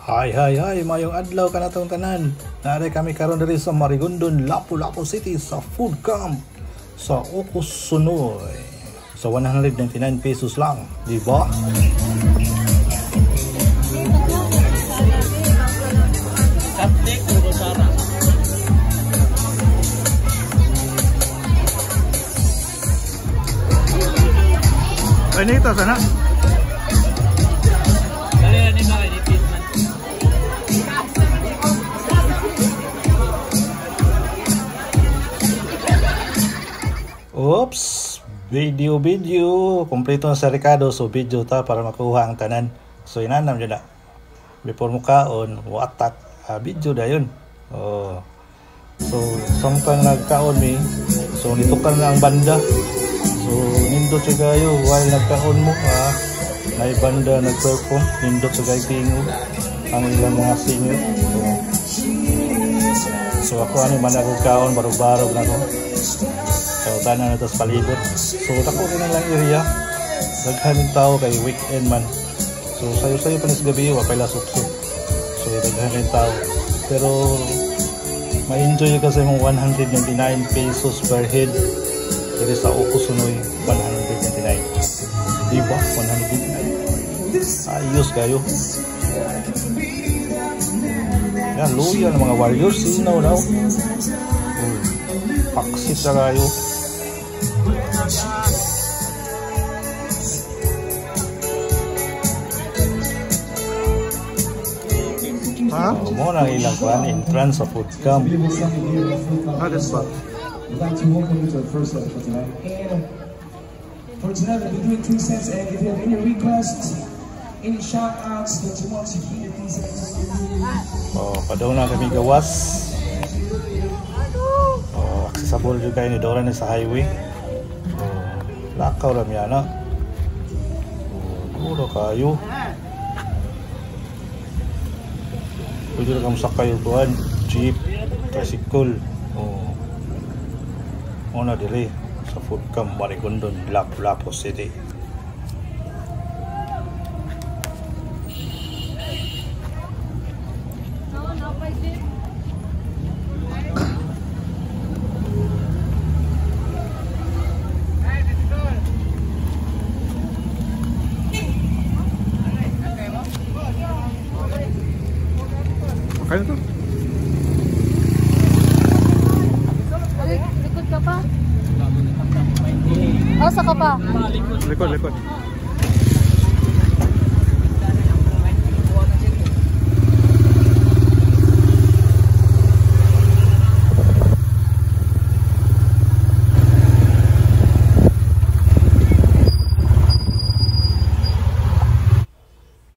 Hay, mayong adlaw ka na tong tanan. Naari kami karon diri sa Marigondon, Lapu-Lapu City sa food camp sa Ocos Sunoy. Sa 199 pesos lang, di ba? Ano ito sana? Oops, video kompleto na sa Ricardo, so video ta para makuha ang tanan. So inanam dyan na before mo kaon watak video dayon. So samtang nagkaon mi, so nitukan na ang banda, so nindot siya kayo while nagkaon mo na banda nag-perform, nindot siya kayo tingog ang ilang mga singer. So ako ano man ako kaon barog-barog na ko. So tanan na ito sa palibot. So tako rin lang area, daghan tao kay weekend man. So sayo pa sa gabi wa pala sup-sup. So daghan tao. Pero ma-enjoy kasi mong 199 pesos per head. Dito sa Ocos Sunoy 199. Diba? 199. Ayos kayo. Yan, luya ng mga warriors. Sinaw daw. Paksit na kayo. Mo na ilang kuhan entrance sa food camp. That's what. We'd like to welcome you to our first episode tonight. And for tonight, we'll be doing 2 sets. And if you have any requests, any shout outs that you want to hear these padaw na kami gawas. Accessible juga ini doran sa highway. Lakaw ram yana. Duro kayo. Pwede na kang sakay utuan, jeep, tricycle. Una diri sa food camp Marigondon, Lapu-Lapu City. Kaya to? Likod ka pa? Oh, sa ka pa? Likod.